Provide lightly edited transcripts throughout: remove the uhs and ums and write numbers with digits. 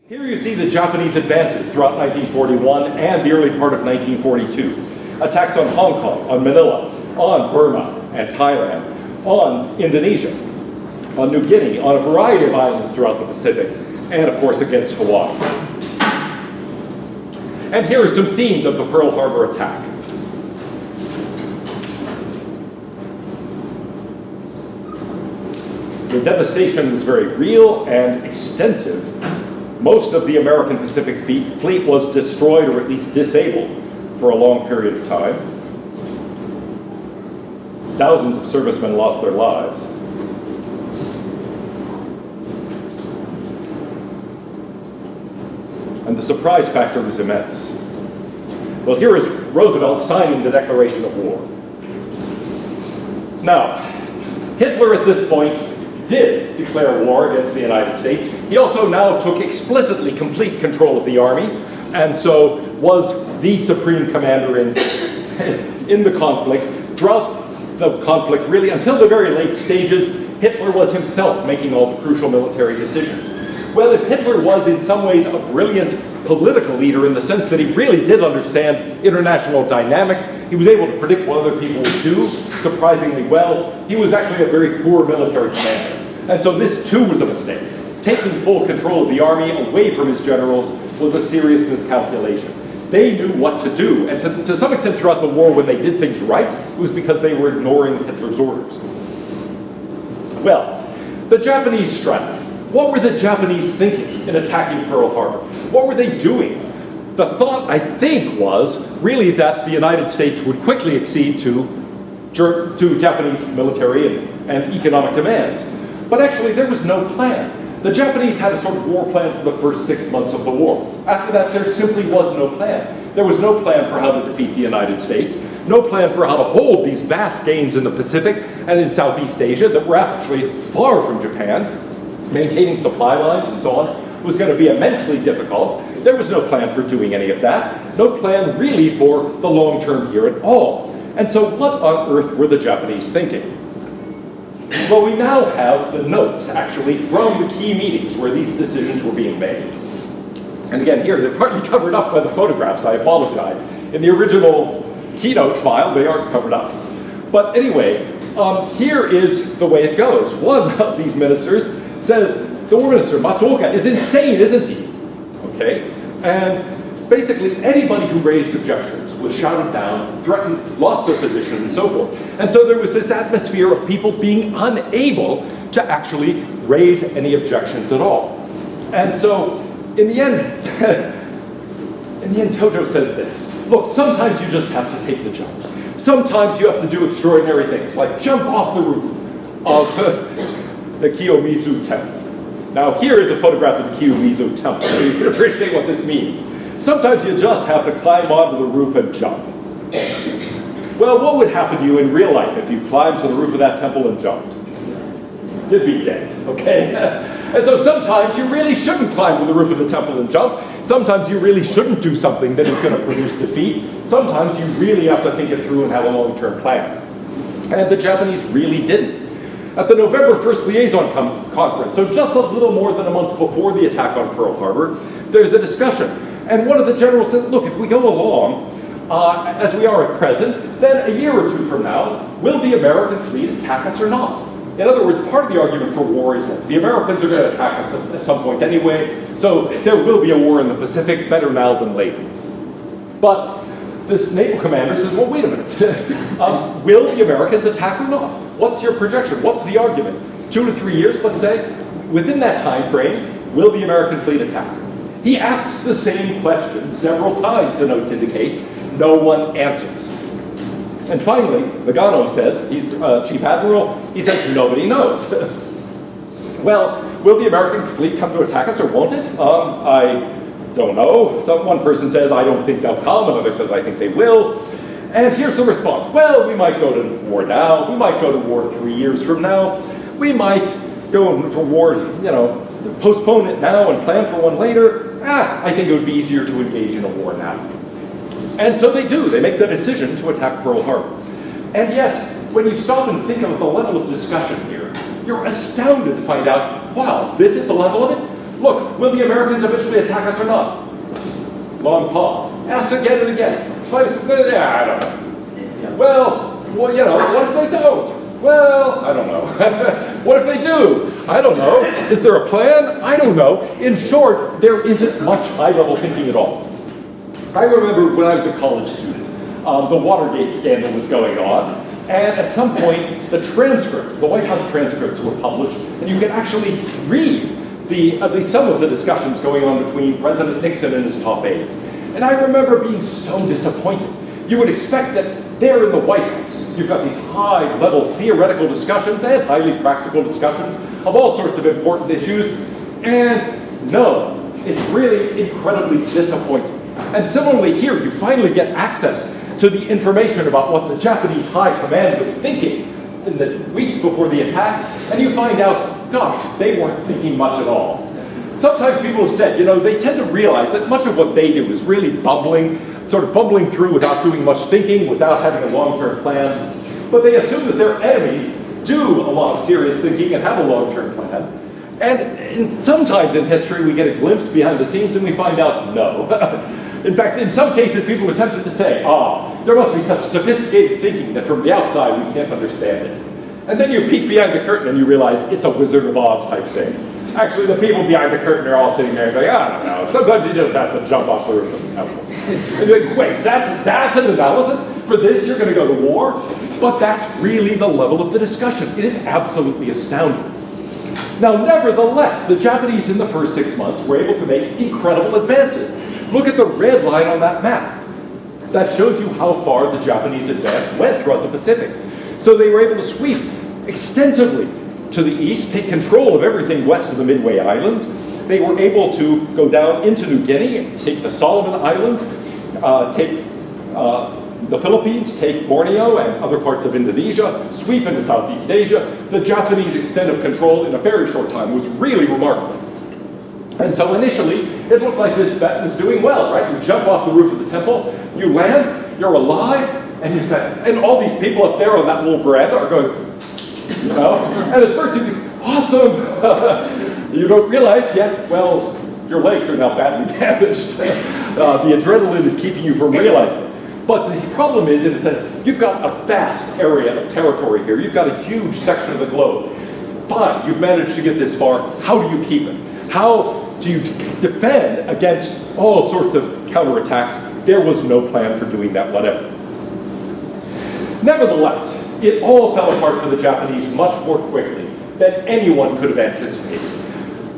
Here you see the Japanese advances throughout 1941 and the early part of 1942. Attacks on Hong Kong, on Manila, on Burma and Thailand, on Indonesia, on New Guinea, on a variety of islands throughout the Pacific, and of course against Hawaii. And here are some scenes of the Pearl Harbor attack. The devastation was very real and extensive. Most of the American Pacific Fleet was destroyed or at least disabled for a long period of time. Thousands of servicemen lost their lives. And the surprise factor was immense. Well, here is Roosevelt signing the declaration of war. Now, Hitler at this point did declare war against the United States. He also now took explicitly complete control of the army, and so was the supreme commander in the conflict. Throughout the conflict, really, until the very late stages, Hitler was himself making all the crucial military decisions. Well, if Hitler was in some ways a brilliant political leader in the sense that he really did understand international dynamics, he was able to predict what other people would do surprisingly well, he was actually a very poor military commander. And so this too was a mistake. Taking full control of the army away from his generals was a serious miscalculation. They knew what to do, and to some extent throughout the war when they did things right, it was because they were ignoring Hitler's orders. Well, the Japanese strategy. What were the Japanese thinking in attacking Pearl Harbor? What were they doing? The thought, I think, was really that the United States would quickly accede to Japanese military and economic demands. But actually, there was no plan. The Japanese had a sort of war plan for the first 6 months of the war. After that, there simply was no plan. There was no plan for how to defeat the United States, no plan for how to hold these vast gains in the Pacific and in Southeast Asia that were actually far from Japan. Maintaining supply lines and so on was going to be immensely difficult. There was no plan for doing any of that. No plan really for the long term here at all. And so what on earth were the Japanese thinking? Well, we now have the notes, actually, from the key meetings where these decisions were being made. And again, here, they're partly covered up by the photographs, I apologize. In the original keynote file, they aren't covered up. But anyway, here is the way it goes. One of these ministers says, the War Minister, Matsuoka, is insane, isn't he? Okay? And basically, anybody who raised objections was shouted down, threatened, lost their position, and so forth. And so there was this atmosphere of people being unable to actually raise any objections at all. And so, in the end, Tojo says this. Look, sometimes you just have to take the jump. Sometimes you have to do extraordinary things, like jump off the roof of the Kiyomizu Temple. Now, here is a photograph of the Kiyomizu Temple, so you can appreciate what this means. Sometimes you just have to climb onto the roof and jump. Well, what would happen to you in real life if you climbed to the roof of that temple and jumped? You'd be dead, okay? And so sometimes you really shouldn't climb to the roof of the temple and jump. Sometimes you really shouldn't do something that is going to produce defeat. Sometimes you really have to think it through and have a long-term plan. And the Japanese really didn't. At the November 1st Liaison Conference, so just a little more than a month before the attack on Pearl Harbor, there's a discussion. And one of the generals says, look, if we go along, as we are at present, then a year or two from now, will the American fleet attack us or not? In other words, part of the argument for war is that the Americans are going to attack us at some point anyway, so there will be a war in the Pacific, better now than later. But this naval commander says, well, wait a minute. Will the Americans attack or not? What's your projection? What's the argument? 2 to 3 years, let's say? Within that time frame, will the American fleet attack? He asks the same question several times, the notes indicate. No one answers. And finally, Nagano says, he's Chief Admiral, he says, nobody knows. Well, will the American fleet come to attack us or won't it? I don't know. One person says, I don't think they'll come. Another says, I think they will. And here's the response. Well, we might go to war now. We might go to war 3 years from now. We might go to war, postpone it now and plan for one later. I think it would be easier to engage in a war now. And so they do. They make the decision to attack Pearl Harbor. And yet, when you stop and think of the level of discussion here, you're astounded to find out, wow, this is the level of it? Look, will the Americans eventually attack us or not? Long pause. Ask again and again. Yeah, I don't know. Well, you know, what if they don't? Well, I don't know. What if they do? I don't know. Is there a plan? I don't know. In short, there isn't much high-level thinking at all. I remember when I was a college student, the Watergate scandal was going on, and at some point, the transcripts, the White House transcripts were published, and you could actually read at least some of the discussions going on between President Nixon and his top aides. And I remember being so disappointed. You would expect that there in the White House, you've got these high-level theoretical discussions and highly practical discussions of all sorts of important issues, and no, it's really incredibly disappointing. And similarly here, you finally get access to the information about what the Japanese high command was thinking in the weeks before the attack, and you find out, gosh, they weren't thinking much at all. Sometimes people have said, you know, they tend to realize that much of what they do is really sort of bumbling through without doing much thinking, without having a long-term plan. But they assume that their enemies do a lot of serious thinking and have a long-term plan. And sometimes in history we get a glimpse behind the scenes and we find out no. In fact, in some cases people are tempted to say, there must be such sophisticated thinking that from the outside we can't understand it. And then you peek behind the curtain and you realize it's a Wizard of Oz type thing. Actually, the people behind the curtain are all sitting there and saying, I don't know, sometimes you just have to jump off the roof of the temple. And you're like, wait, that's an analysis? For this you're going to go to war? But that's really the level of the discussion. It is absolutely astounding. Now, nevertheless, the Japanese in the first 6 months were able to make incredible advances. Look at the red line on that map. That shows you how far the Japanese advance went throughout the Pacific. So they were able to sweep extensively to the east, take control of everything west of the Midway Islands. They were able to go down into New Guinea, take the Solomon Islands, take the Philippines, take Borneo and other parts of Indonesia, sweep into Southeast Asia. The Japanese extent of control in a very short time was really remarkable. And so initially, it looked like this bet was doing well, right? You jump off the roof of the temple, you land, you're alive, and you say, and all these people up there on that little veranda are going, you know? And at first you think, awesome! You don't realize yet, well, your legs are now badly damaged. The adrenaline is keeping you from realizing it. But the problem is, in a sense, you've got a vast area of territory here. You've got a huge section of the globe. Fine, you've managed to get this far. How do you keep it? How do you defend against all sorts of counterattacks? There was no plan for doing that whatever. Nevertheless, it all fell apart for the Japanese much more quickly than anyone could have anticipated.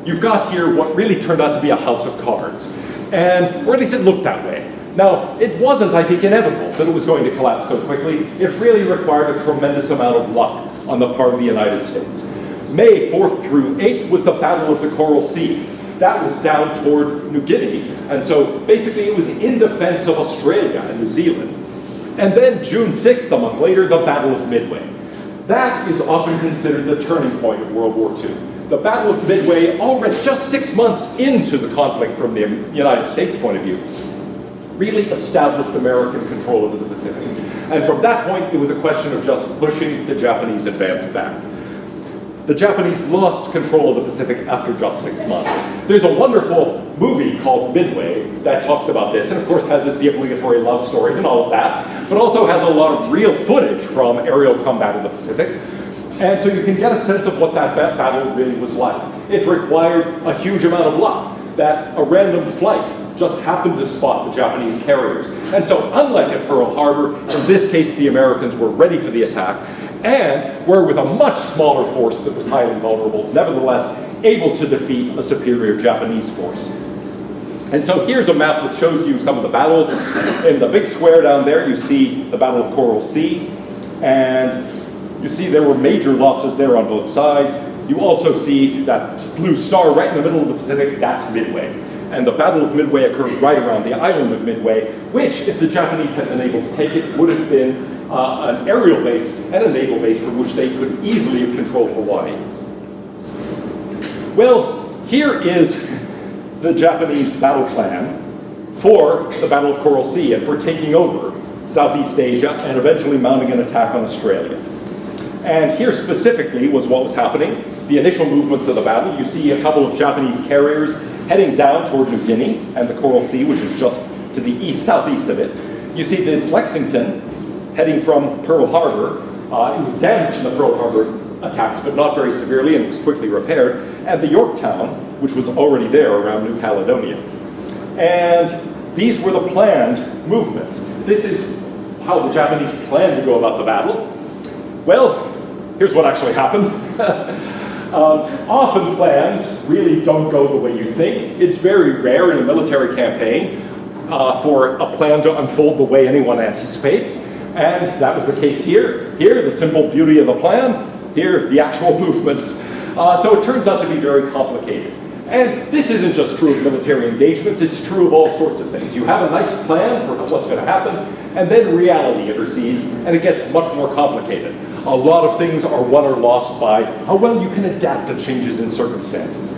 You've got here what really turned out to be a house of cards, or at least it looked that way. Now, it wasn't, I think, inevitable that it was going to collapse so quickly. It really required a tremendous amount of luck on the part of the United States. May 4th through 8th was the Battle of the Coral Sea. That was down toward New Guinea, and so basically it was in defense of Australia and New Zealand. And then June 6th, a month later, the Battle of Midway. That is often considered the turning point of World War II. The Battle of Midway, already just 6 months into the conflict from the United States point of view, really established American control over the Pacific. And from that point, it was a question of just pushing the Japanese advance back. The Japanese lost control of the Pacific after just 6 months. There's a wonderful movie called Midway that talks about this, and of course has the obligatory love story and all of that, but also has a lot of real footage from aerial combat in the Pacific. And so you can get a sense of what that battle really was like. It required a huge amount of luck, that a random flight just happened to spot the Japanese carriers. And so unlike at Pearl Harbor, in this case the Americans were ready for the attack, and were with a much smaller force that was highly vulnerable, nevertheless able to defeat a superior Japanese force. And so here's a map that shows you some of the battles. In the big square down there, you see the Battle of Coral Sea, and you see there were major losses there on both sides. You also see that blue star right in the middle of the Pacific, that's Midway. And the Battle of Midway occurred right around the island of Midway, which, if the Japanese had been able to take it, would have been an aerial base and a naval base from which they could easily have controlled Hawaii. Well, here is the Japanese battle plan for the Battle of Coral Sea and for taking over Southeast Asia and eventually mounting an attack on Australia. And here specifically was what was happening. the initial movements of the battle, you see a couple of Japanese carriers heading down toward New Guinea and the Coral Sea, which is just to the east, southeast of it. You see the Lexington heading from Pearl Harbor. It was damaged in the Pearl Harbor attacks, but not very severely, and was quickly repaired. And the Yorktown, which was already there around New Caledonia. And these were the planned movements. This is how the Japanese planned to go about the battle. Well, here's what actually happened. Often plans really don't go the way you think. It's very rare in a military campaign for a plan to unfold the way anyone anticipates. And that was the case here. Here, the simple beauty of the plan. Here, the actual movements. So it turns out to be very complicated. And this isn't just true of military engagements, it's true of all sorts of things. You have a nice plan for what's going to happen, and then reality intercedes, and it gets much more complicated. A lot of things are won or lost by how well you can adapt to changes in circumstances.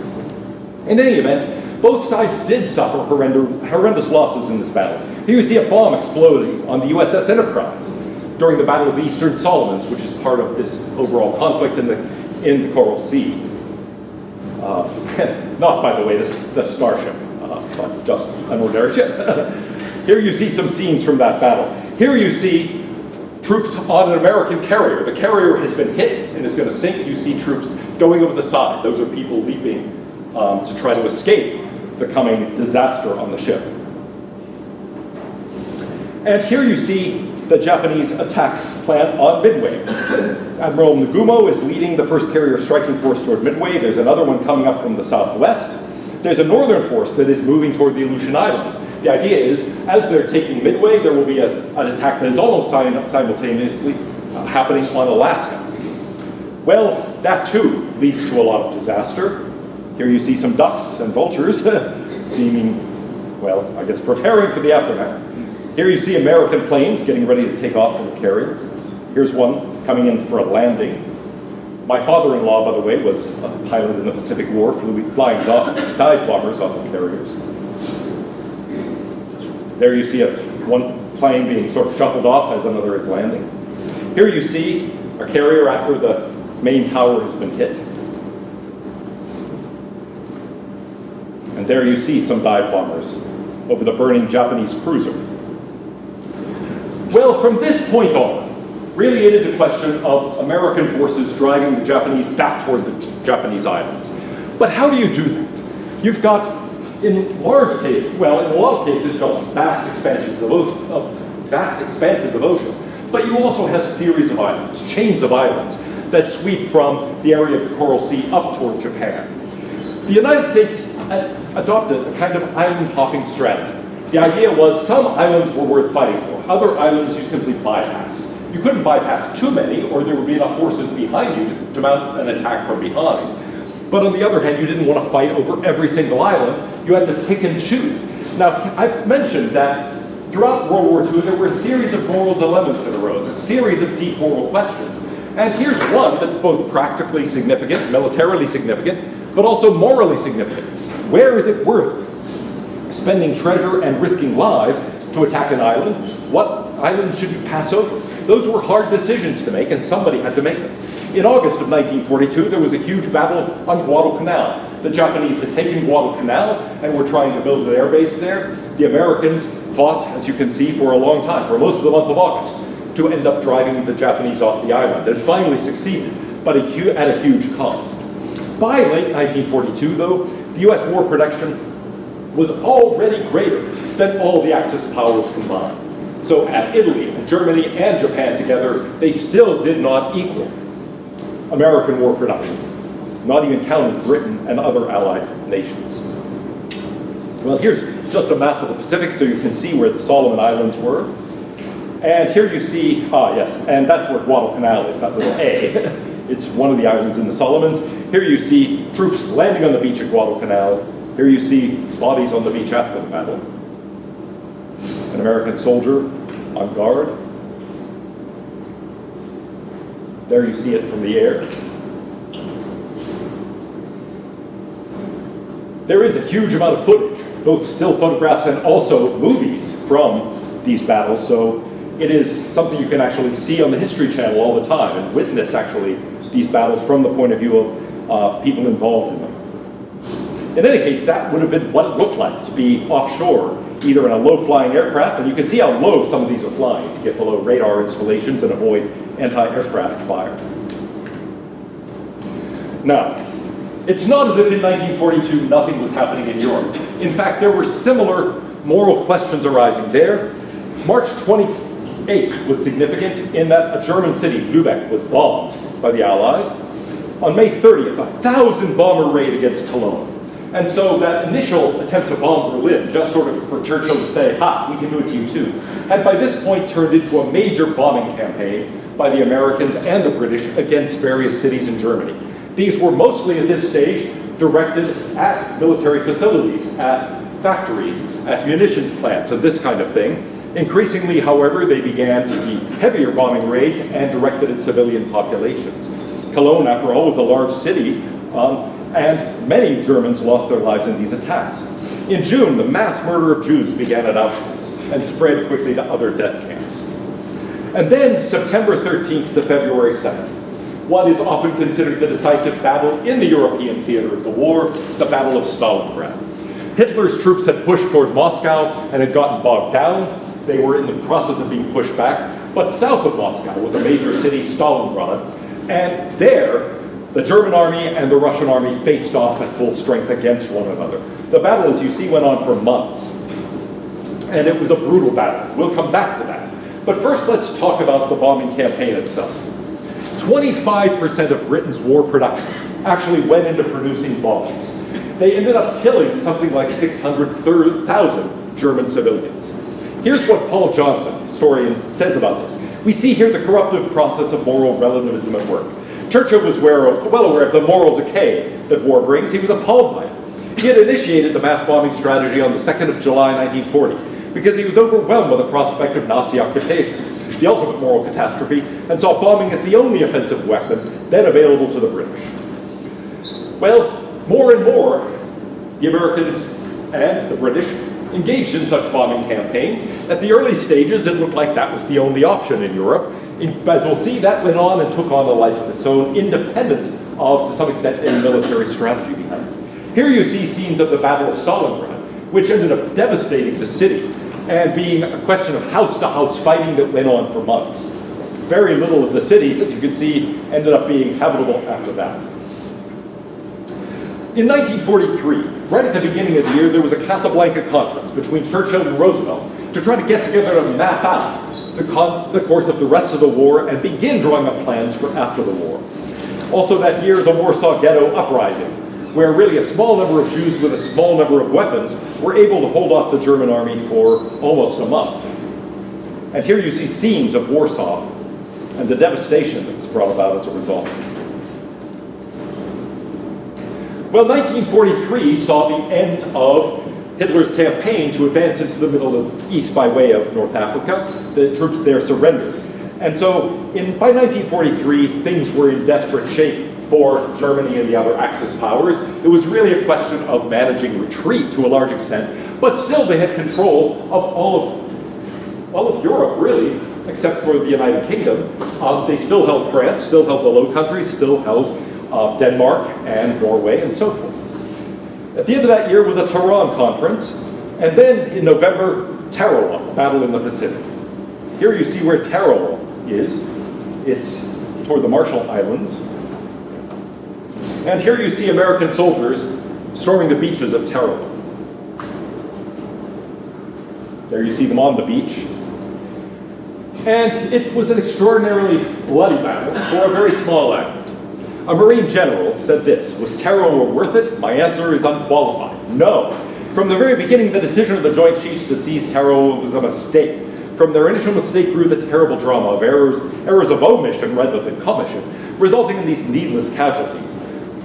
In any event, both sides did suffer horrendous losses in this battle. Here you see a bomb exploding on the USS Enterprise during the Battle of the Eastern Solomons, which is part of this overall conflict in the Coral Sea. Not, by the way, the starship, but just an ordinary ship. Here you see some scenes from that battle. Here you see troops on an American carrier. The carrier has been hit and is going to sink. You see troops going over the side. Those are people leaping to try to escape the coming disaster on the ship. And here you see the Japanese attack plan on Midway. Admiral Nagumo is leading the first carrier striking force toward Midway. There's another one coming up from the southwest. There's a northern force that is moving toward the Aleutian Islands. The idea is, as they're taking Midway, there will be an attack that is almost simultaneously happening on Alaska. Well, that too leads to a lot of disaster. Here you see some ducks and vultures seeming, well, I guess preparing for the aftermath. Here you see American planes getting ready to take off from the carriers. Here's one coming in for a landing. My father-in-law, by the way, was a pilot in the Pacific War, flying dive bombers off of carriers. There you see one plane being sort of shuffled off as another is landing. Here you see a carrier after the main tower has been hit. And there you see some dive bombers over the burning Japanese cruiser. Well, from this point on, really it is a question of American forces driving the Japanese back toward the Japanese islands. But how do you do that? You've got, in large cases, well, in a lot of cases, just vast expanses of ocean. But you also have series of islands, chains of islands, that sweep from the area of the Coral Sea up toward Japan. The United States adopted a kind of island hopping strategy. The idea was some islands were worth fighting for. Other islands you simply bypassed. You couldn't bypass too many, or there would be enough forces behind you to mount an attack from behind. But on the other hand, you didn't want to fight over every single island. You had to pick and choose. Now, I've mentioned that throughout World War II, there were a series of moral dilemmas that arose, a series of deep moral questions. And here's one that's both practically significant, militarily significant, but also morally significant. Where is it worth spending treasure and risking lives to attack an island? What island should you pass over? Those were hard decisions to make, and somebody had to make them. In August of 1942, there was a huge battle on Guadalcanal. The Japanese had taken Guadalcanal and were trying to build an air base there. The Americans fought, as you can see, for a long time, for most of the month of August, to end up driving the Japanese off the island. It finally succeeded, but at a huge cost. By late 1942, though, the U.S. war production was already greater than all the Axis powers combined. So at Italy, Germany, and Japan together, they still did not equal American war production, not even counting Britain and other allied nations. Well, here's just a map of the Pacific so you can see where the Solomon Islands were. And here you see, yes, and that's where Guadalcanal is, that little A. It's one of the islands in the Solomons. Here you see troops landing on the beach at Guadalcanal. Here you see bodies on the beach after the battle. An American soldier on guard. There you see it from the air. There is a huge amount of footage, both still photographs and also movies from these battles, so it is something you can actually see on the History Channel all the time and witness actually these battles from the point of view of people involved in them. In any case, that would have been what it looked like to be offshore, either in a low-flying aircraft, and you can see how low some of these are flying to get below radar installations and avoid anti-aircraft fire. Now, it's not as if in 1942 nothing was happening in Europe. In fact, there were similar moral questions arising there. March 28th was significant in that a German city, Lübeck, was bombed by the Allies. On May 30th, a 1,000-bomber raid against Cologne. And so that initial attempt to bomb Berlin, just sort of for Churchill to say, ha, we can do it to you too, had by this point turned into a major bombing campaign by the Americans and the British against various cities in Germany. These were mostly at this stage directed at military facilities, at factories, at munitions plants, and this kind of thing. Increasingly, however, they began to be heavier bombing raids and directed at civilian populations. Cologne, after all, was a large city, and many Germans lost their lives in these attacks. In June, the mass murder of Jews began at Auschwitz and spread quickly to other death camps. And then, September 13th to February 2nd, what is often considered the decisive battle in the European theater of the war, the Battle of Stalingrad. Hitler's troops had pushed toward Moscow and had gotten bogged down. They were in the process of being pushed back. But south of Moscow was a major city, Stalingrad, and there, the German army and the Russian army faced off at full strength against one another. The battle, as you see, went on for months. And it was a brutal battle. We'll come back to that. But first, let's talk about the bombing campaign itself. 25% of Britain's war production actually went into producing bombs. They ended up killing something like 600,000 German civilians. Here's what Paul Johnson, historian, says about this. We see here the corruptive process of moral relativism at work. Churchill was well aware of the moral decay that war brings. He was appalled by it. He had initiated the mass bombing strategy on the 2nd of July 1940 because he was overwhelmed by the prospect of Nazi occupation, the ultimate moral catastrophe, and saw bombing as the only offensive weapon then available to the British. Well, more and more, the Americans and the British engaged in such bombing campaigns. At the early stages, it looked like that was the only option in Europe. As we'll see, that went on and took on a life of its own, independent of, to some extent, any military strategy behind it. Here you see scenes of the Battle of Stalingrad, which ended up devastating the city and being a question of house-to-house fighting that went on for months. Very little of the city, as you can see, ended up being habitable after that. In 1943, right at the beginning of the year, there was a Casablanca conference between Churchill and Roosevelt to try to get together to map out the course of the rest of the war and begin drawing up plans for after the war. Also that year, the Warsaw Ghetto Uprising, where really a small number of Jews with a small number of weapons were able to hold off the German army for almost a month. And here you see scenes of Warsaw and the devastation that was brought about as a result. Well, 1943 saw the end of Hitler's campaign to advance into the Middle East by way of North Africa. The troops there surrendered. And so by 1943, things were in desperate shape for Germany and the other Axis powers. It was really a question of managing retreat to a large extent, but still they had control of all of Europe, really, except for the United Kingdom. They still held France, still held the Low Countries, still held Denmark and Norway and so forth. At the end of that year was a Tehran conference, and then in November, Tarawa, a battle in the Pacific. Here you see where Tarawa is. It's toward the Marshall Islands. And here you see American soldiers storming the beaches of Tarawa. There you see them on the beach. And it was an extraordinarily bloody battle for a very small island. A Marine general said this: was Tarawa worth it? My answer is unqualified. No. From the very beginning, the decision of the Joint Chiefs to seize Tarawa was a mistake. From their initial mistake grew the terrible drama of errors of omission rather than commission, resulting in these needless casualties.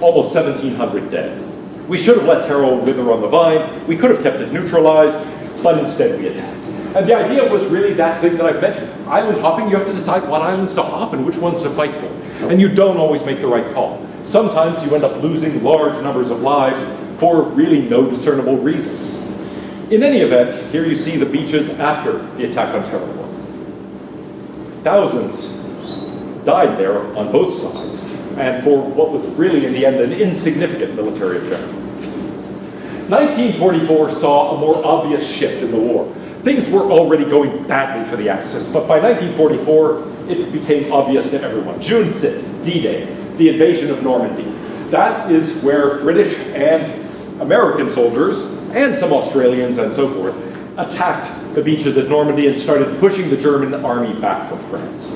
Almost 1,700 dead. We should have let Tarawa wither on the vine. We could have kept it neutralized, but instead we attacked. And the idea was really that thing that I've mentioned. Island hopping, you have to decide what islands to hop and which ones to fight for. And you don't always make the right call. Sometimes you end up losing large numbers of lives for really no discernible reason. In any event, here you see the beaches after the attack on Tarawa. Thousands died there on both sides, and for what was really, in the end, an insignificant military objective. 1944 saw a more obvious shift in the war. Things were already going badly for the Axis, but by 1944, it became obvious to everyone. June 6th, D-Day, the invasion of Normandy. That is where British and American soldiers, and some Australians and so forth, attacked the beaches at Normandy and started pushing the German army back from France.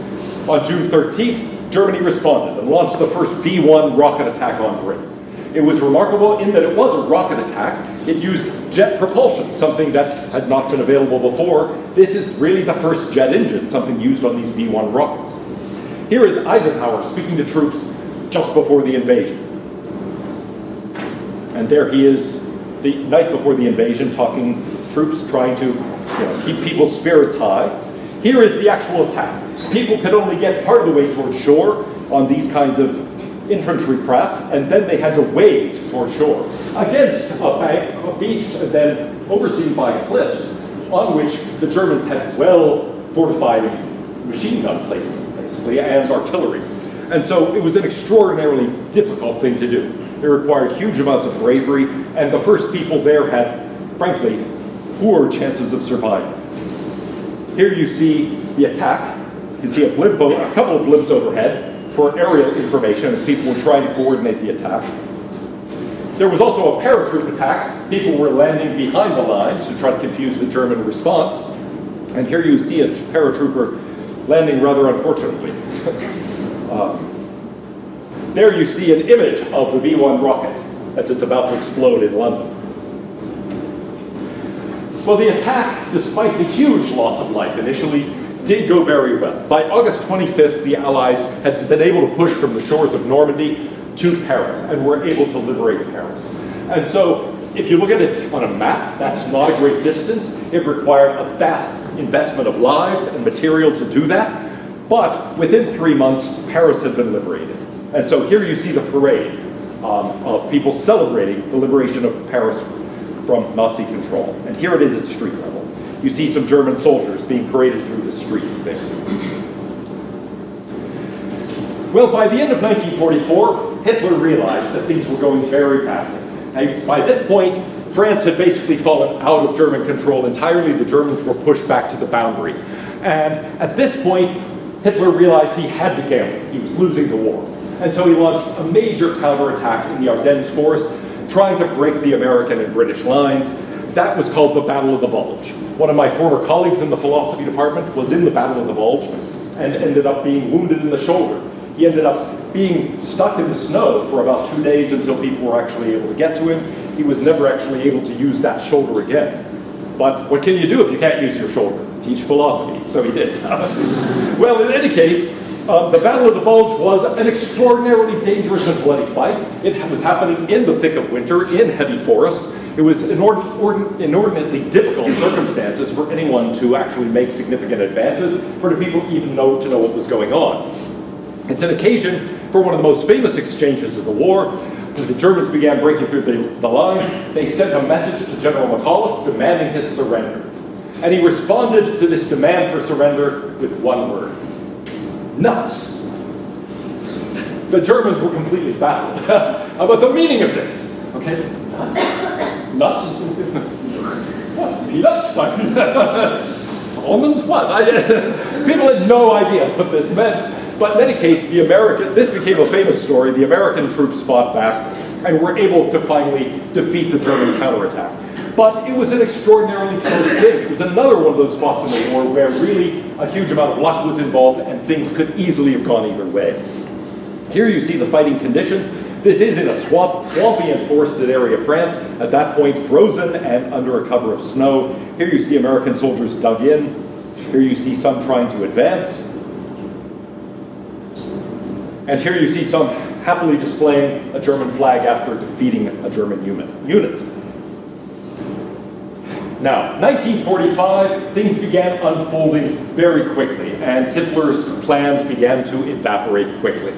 On June 13th, Germany responded and launched the first V-1 rocket attack on Britain. It was remarkable in that it was a rocket attack. It used jet propulsion, something that had not been available before. This is really the first jet engine, something used on these V-1 rockets. Here is Eisenhower speaking to troops just before the invasion. And there he is the night before the invasion, talking to troops, trying to keep people's spirits high. Here is the actual attack. People could only get part of the way towards shore on these kinds of infantry craft, and then they had to wade towards shore against a bank, a beach, and then overseen by cliffs on which the Germans had well-fortified machine gun placement, basically, and artillery. And so it was an extraordinarily difficult thing to do. It required huge amounts of bravery, and the first people there had, frankly, poor chances of surviving. Here you see the attack. You can see a couple of blimps overhead for aerial information as people were trying to coordinate the attack. There was also a paratroop attack. People were landing behind the lines to try to confuse the German response. And here you see a paratrooper landing rather unfortunately. There you see an image of the V-1 rocket as it's about to explode in London. Well, the attack, despite the huge loss of life initially, did go very well. By August 25th, the Allies had been able to push from the shores of Normandy to Paris and were able to liberate Paris. And so, if you look at it on a map, that's not a great distance. It required a vast investment of lives and material to do that. But within 3 months, Paris had been liberated. And so here you see the parade of people celebrating the liberation of Paris from Nazi control. And here it is at street level. You see some German soldiers being paraded through the streets there. Well, by the end of 1944, Hitler realized that things were going very badly. And by this point, France had basically fallen out of German control entirely. The Germans were pushed back to the boundary. And at this point, Hitler realized he had to gamble. He was losing the war. And so he launched a major counterattack in the Ardennes forest, trying to break the American and British lines. That was called the Battle of the Bulge. One of my former colleagues in the philosophy department was in the Battle of the Bulge and ended up being wounded in the shoulder. He ended up being stuck in the snow for about 2 days until people were actually able to get to him. He was never actually able to use that shoulder again. But what can you do if you can't use your shoulder? Teach philosophy. So he did. Well, in any case, the Battle of the Bulge was an extraordinarily dangerous and bloody fight. It was happening in the thick of winter, in heavy forest. It was inordinately difficult circumstances for anyone to actually make significant advances, for the people even to know what was going on. It's an occasion for one of the most famous exchanges of the war. When the Germans began breaking through the line, they sent a message to General McAuliffe demanding his surrender. And he responded to this demand for surrender with one word: nuts. The Germans were completely baffled about the meaning of this. Okay, nuts? Nuts? What? Peanuts? Almonds? What? People had no idea what this meant. But in any case, this became a famous story. The American troops fought back and were able to finally defeat the German counterattack. But it was an extraordinarily close thing. It was another one of those spots in the war where really a huge amount of luck was involved and things could easily have gone either way. Here you see the fighting conditions. This is in a swampy and forested area of France, at that point frozen and under a cover of snow. Here you see American soldiers dug in. Here you see some trying to advance. And here you see some happily displaying a German flag after defeating a German unit. Now, 1945, things began unfolding very quickly, and Hitler's plans began to evaporate quickly.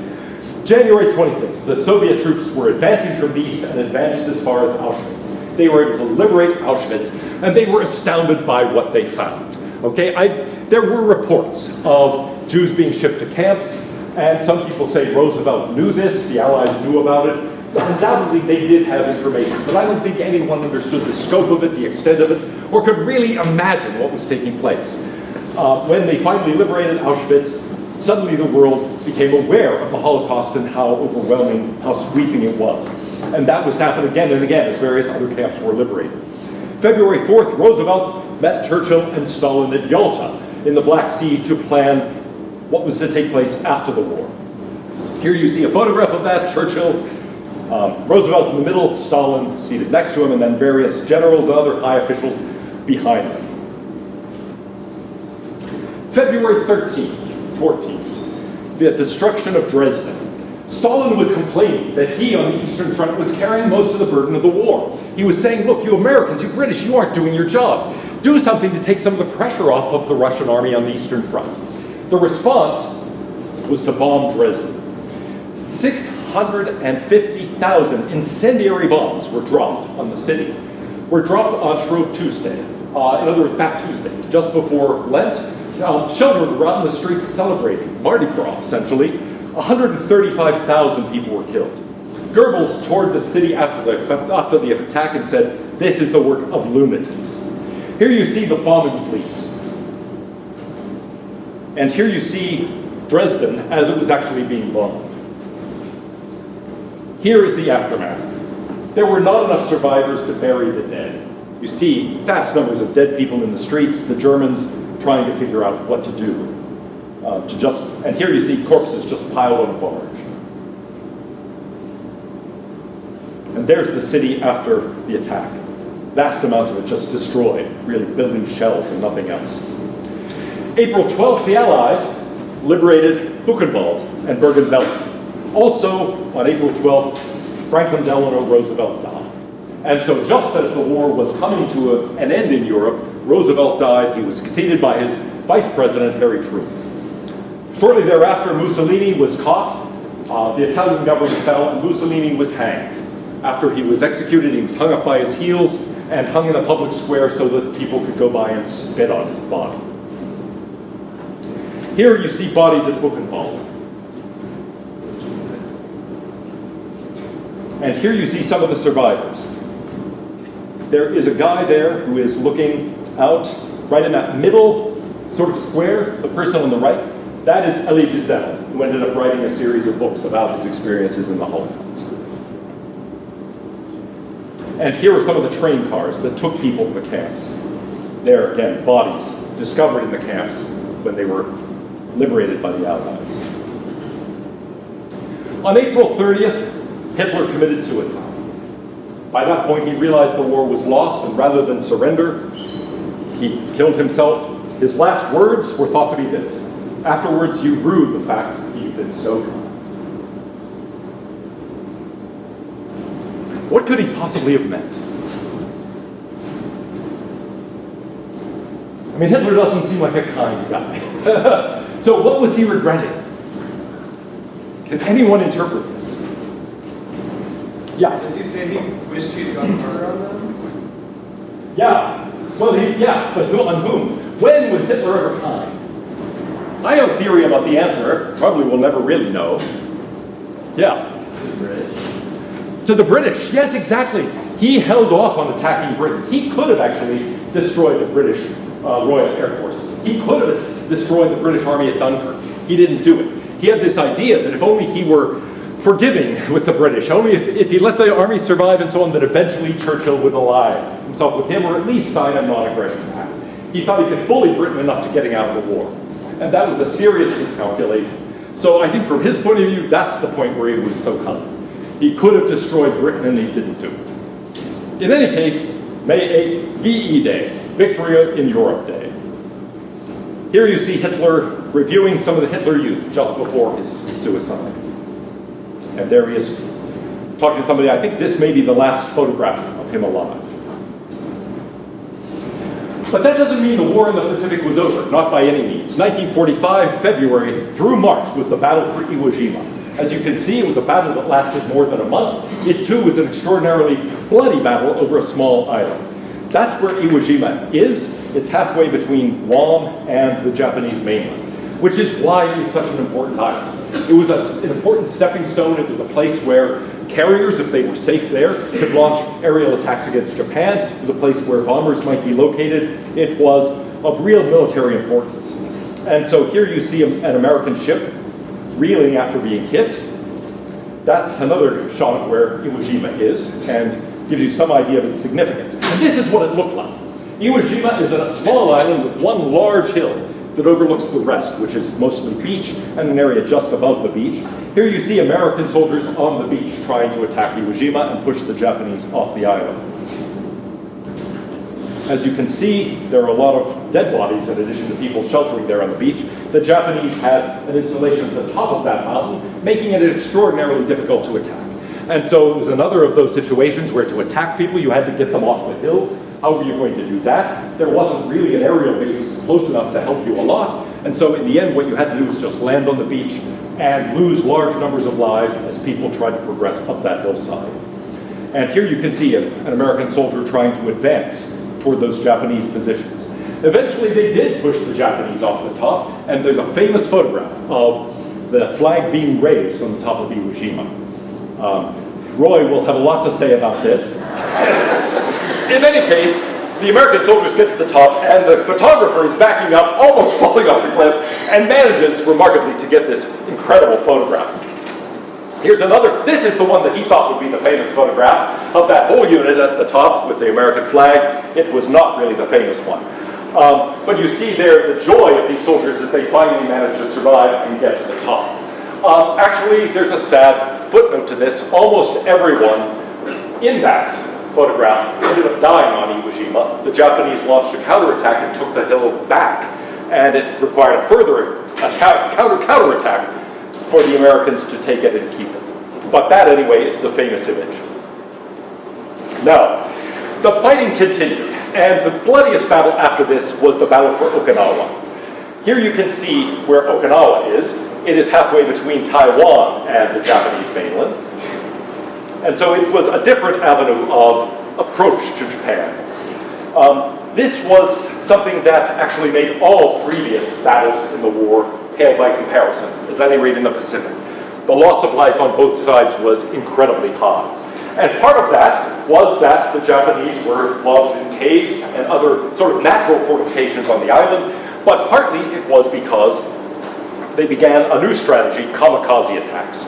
January 26th, the Soviet troops were advancing from the east and advanced as far as Auschwitz. They were able to liberate Auschwitz, and they were astounded by what they found. Okay, there were reports of Jews being shipped to camps, And some people say Roosevelt knew this, the Allies knew about it. So undoubtedly they did have information, but I don't think anyone understood the scope of it, the extent of it, or could really imagine what was taking place. When they finally liberated Auschwitz, suddenly the world became aware of the Holocaust and how overwhelming, how sweeping it was. And that was happening again and again as various other camps were liberated. February 4th, Roosevelt met Churchill and Stalin at Yalta in the Black Sea to plan what was to take place after the war. Here you see a photograph of that, Churchill, Roosevelt in the middle, Stalin seated next to him, and then various generals and other high officials behind them. February 14th, the destruction of Dresden. Stalin was complaining that he, on the Eastern Front, was carrying most of the burden of the war. He was saying, look, you Americans, you British, you aren't doing your jobs. Do something to take some of the pressure off of the Russian army on the Eastern Front. The response was to bomb Dresden. 650,000 incendiary bombs were dropped on the city. Were dropped on Shrove Tuesday, in other words, Fat Tuesday, just before Lent. Children were out in the streets celebrating, Mardi Gras, essentially. 135,000 people were killed. Goebbels toured the city after the attack and said, this is the work of lunatics. Here you see the bombing fleets. And here you see Dresden as it was actually being bombed. Here is the aftermath. There were not enough survivors to bury the dead. You see vast numbers of dead people in the streets, the Germans trying to figure out what to do. And here you see corpses just piled on a barge. And there's the city after the attack. Vast amounts of it just destroyed, really building shells and nothing else. April 12th, the Allies liberated Buchenwald and Bergen-Belsen. Also, on April 12th, Franklin Delano Roosevelt died. And so just as the war was coming to an end in Europe, Roosevelt died. He was succeeded by his vice president, Harry Truman. Shortly thereafter, Mussolini was caught. The Italian government fell, and Mussolini was hanged. After he was executed, he was hung up by his heels and hung in a public square so that people could go by and spit on his body. Here you see bodies at Buchenwald. And here you see some of the survivors. There is a guy there who is looking out right in that middle sort of square, the person on the right. That is Elie Wiesel, who ended up writing a series of books about his experiences in the Holocaust. And here are some of the train cars that took people to the camps. There, again, bodies discovered in the camps when they were liberated by the Allies. On April 30th, Hitler committed suicide. By that point, he realized the war was lost, and rather than surrender, he killed himself. His last words were thought to be this: afterwards, you rue the fact that you've been so kind. What could he possibly have meant? I mean, Hitler doesn't seem like a kind guy. So what was he regretting? Can anyone interpret this? Yeah. Does he say he wished he'd gone harder on them? Yeah. Well, but on whom? When was Hitler ever kind? I have a theory about the answer. Probably we'll never really know. Yeah. To the British. To the British. Yes, exactly. He held off on attacking Britain. He could have actually destroyed the British Royal Air Force. He could have destroyed the British Army at Dunkirk. He didn't do it. He had this idea that if only he were forgiving with the British, only if he let the army survive and so on, that eventually Churchill would ally himself with him or at least sign a non-aggression pact. He thought he could bully Britain enough to getting out of the war. And that was a serious miscalculation. So I think from his point of view, that's the point where he was so kind. He could have destroyed Britain and he didn't do it. In any case, May 8th, VE Day, Victory in Europe Day. Here you see Hitler reviewing some of the Hitler Youth just before his suicide. And there he is talking to somebody. I think this may be the last photograph of him alive. But that doesn't mean the war in the Pacific was over, not by any means. 1945, February through March was the battle for Iwo Jima. As you can see, it was a battle that lasted more than a month. It too was an extraordinarily bloody battle over a small island. That's where Iwo Jima is. It's halfway between Guam and the Japanese mainland, which is why it is such an important island. It was an important stepping stone. It was a place where carriers, if they were safe there, could launch aerial attacks against Japan. It was a place where bombers might be located. It was of real military importance. And so here you see an American ship reeling after being hit. That's another shot of where Iwo Jima is, and gives you some idea of its significance. And this is what it looked like. Iwo Jima is a small island with one large hill that overlooks the rest, which is mostly beach and an area just above the beach. Here you see American soldiers on the beach trying to attack Iwo Jima and push the Japanese off the island. As you can see, there are a lot of dead bodies in addition to people sheltering there on the beach. The Japanese had an installation at the top of that mountain, making it extraordinarily difficult to attack. And so it was another of those situations where to attack people, you had to get them off the hill. How were you going to do that? There wasn't really an aerial base close enough to help you a lot. And so in the end, what you had to do was just land on the beach and lose large numbers of lives as people tried to progress up that hillside. And here you can see an American soldier trying to advance toward those Japanese positions. Eventually they did push the Japanese off the top, and there's a famous photograph of the flag being raised on the top of Iwo Jima. Roy will have a lot to say about this. In any case, the American soldiers get to the top, and the photographer is backing up, almost falling off the cliff, and manages remarkably to get this incredible photograph. Here's another, this is the one that he thought would be the famous photograph of that whole unit at the top with the American flag. It was not really the famous one. But you see there the joy of these soldiers that they finally managed to survive and get to the top. Actually, there's a sad footnote to this. Almost everyone in that photograph ended up dying on Iwo Jima. The Japanese launched a counterattack and took the hill back, and it required a further counterattack for the Americans to take it and keep it. But that, anyway, is the famous image. Now, the fighting continued, and the bloodiest battle after this was the battle for Okinawa. Here you can see where Okinawa is. It is halfway between Taiwan and the Japanese mainland. And so it was a different avenue of approach to Japan. This was something that actually made all previous battles in the war pale by comparison, at any rate in the Pacific. The loss of life on both sides was incredibly high. And part of that was that the Japanese were lodged in caves and other sort of natural fortifications on the island, but partly it was because they began a new strategy, kamikaze attacks.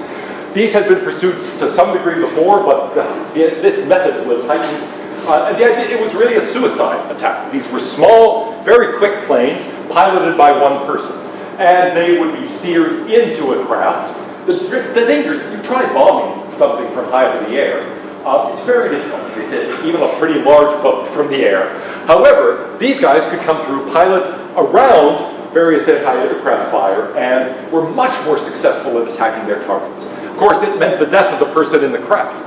These had been pursued to some degree before, but this method was heightened. And the idea, it was really a suicide attack. These were small, very quick planes piloted by one person. And they would be steered into a craft. The danger is, you try bombing something from high up in the air, it's very difficult to hit even a pretty large boat from the air. However, these guys could come through, pilot around various anti-aircraft fire, and were much more successful in attacking their targets. Of course, it meant the death of the person in the craft.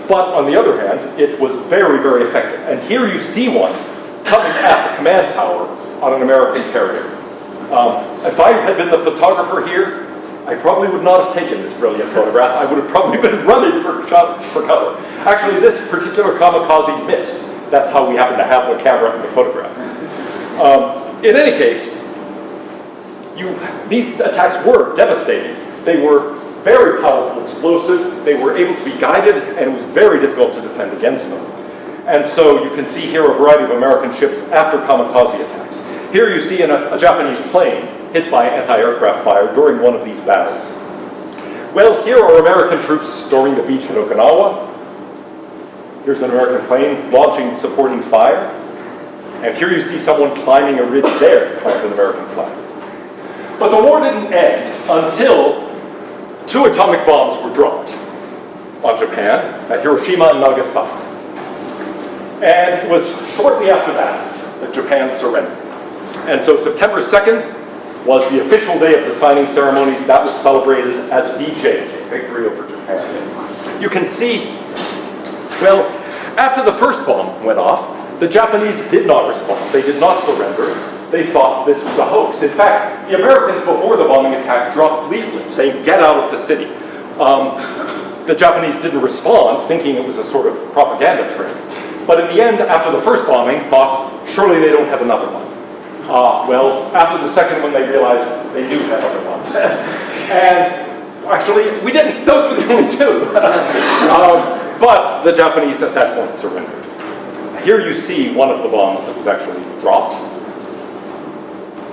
But on the other hand, it was very, very effective. And here you see one coming at the command tower on an American carrier. If I had been the photographer here, I probably would not have taken this brilliant photograph. I would have probably been running for cover. Actually, this particular kamikaze missed. That's how we happen to have the camera in the photograph. In any case, these attacks were devastating. They were very powerful explosives. They were able to be guided, and it was very difficult to defend against them. And so you can see here a variety of American ships after kamikaze attacks. Here you see a Japanese plane hit by anti-aircraft fire during one of these battles. Well, here are American troops storming the beach in Okinawa. Here's an American plane launching, supporting fire. And here you see someone climbing a ridge there to plant an American flag. But the war didn't end until 2 atomic bombs were dropped on Japan at Hiroshima and Nagasaki. And it was shortly after that Japan surrendered. And so September 2nd was the official day of the signing ceremonies. That was celebrated as VJ, victory over Japan. You can see, well, after the first bomb went off, the Japanese did not respond. They did not surrender. They thought this was a hoax. In fact, the Americans, before the bombing attack, dropped leaflets saying, "Get out of the city." The Japanese didn't respond, thinking it was a sort of propaganda trick. But in the end, after the first bombing, thought, surely they don't have another one. Well, after the second one, they realized they do have other ones. And Actually, we didn't. Those were the only two. But the Japanese at that point surrendered. Here you see one of the bombs that was actually dropped.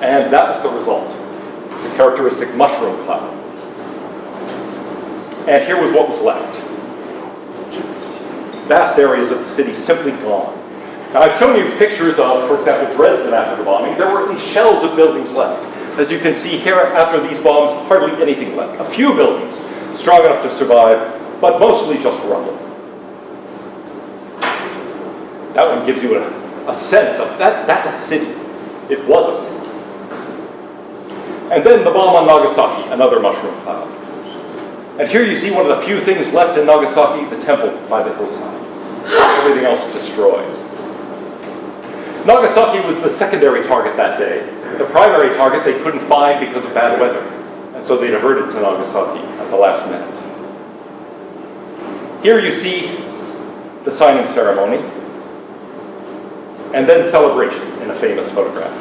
And that was the result, the characteristic mushroom cloud. And here was what was left. Vast areas of the city simply gone. Now, I've shown you pictures of, for example, Dresden after the bombing. There were at least shells of buildings left. As you can see here, after these bombs, hardly anything left. A few buildings strong enough to survive, but mostly just rubble. That one gives you a sense of that's a city. It was a city. And then the bomb on Nagasaki, another mushroom cloud. And here you see one of the few things left in Nagasaki, the temple by the hillside. Everything else destroyed. Nagasaki was the secondary target that day. The primary target they couldn't find because of bad weather. And so they diverted to Nagasaki at the last minute. Here you see the signing ceremony, and then celebration in a famous photograph.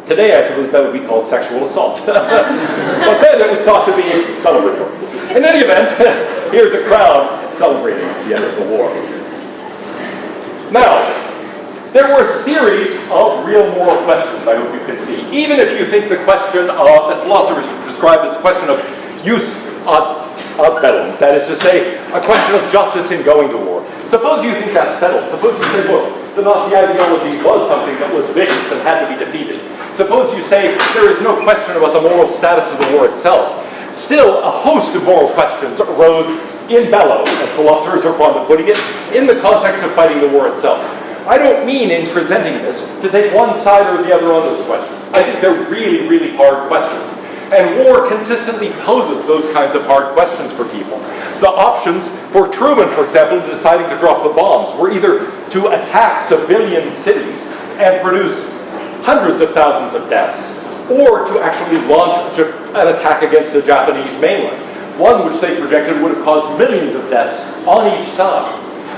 Today, I suppose that would be called sexual assault. But then it was thought to be celebratory. In any event, here's a crowd celebrating the end of the war. Now, there were a series of real moral questions, I hope you can see. Even if you think the question of, that philosophers describe as the question of jus ad bellum, that is to say, a question of justice in going to war. Suppose you think that's settled. Suppose you say, look, the Nazi ideology was something that was vicious and had to be defeated. Suppose you say there is no question about the moral status of the war itself. Still, a host of moral questions arose in bello, as philosophers are fond of putting it, in the context of fighting the war itself. I don't mean in presenting this to take one side or the other on those questions. I think they're really, really hard questions. And war consistently poses those kinds of hard questions for people. The options for Truman, for example, in deciding to drop the bombs were either to attack civilian cities and produce hundreds of thousands of deaths, or to actually launch an attack against the Japanese mainland, one which they projected would have caused millions of deaths on each side.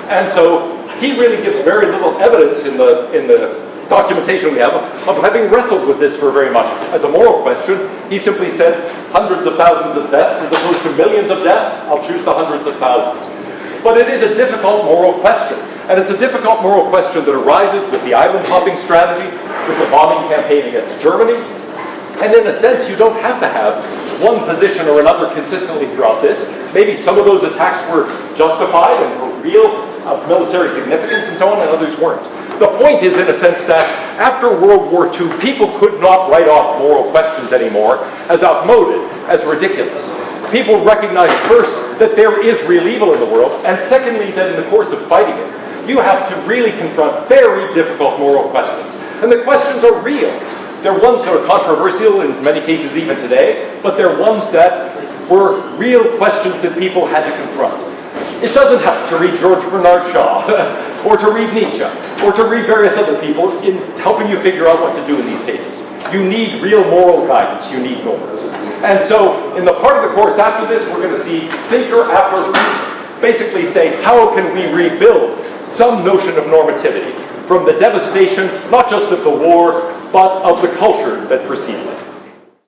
And so he really gives very little evidence in the documentation we have of having wrestled with this for very much as a moral question. He simply said hundreds of thousands of deaths as opposed to millions of deaths. I'll choose the hundreds of thousands. But it is a difficult moral question. And it's a difficult moral question that arises with the island hopping strategy, with the bombing campaign against Germany. And in a sense, you don't have to have one position or another consistently throughout this. Maybe some of those attacks were justified and were real military significance and so on, and others weren't. The point is, in a sense, that after World War II, people could not write off moral questions anymore as outmoded, as ridiculous. People recognized first that there is real evil in the world, and secondly, that in the course of fighting it, you have to really confront very difficult moral questions. And the questions are real. They're ones that are controversial in many cases even today, but they're ones that were real questions that people had to confront. It doesn't help to read George Bernard Shaw, or to read Nietzsche, or to read various other people in helping you figure out what to do in these cases. You need real moral guidance. You need norms. And so in the part of the course after this, we're going to see thinker after thinker basically say, how can we rebuild some notion of normativity from the devastation, not just of the war, but of the culture that precedes it.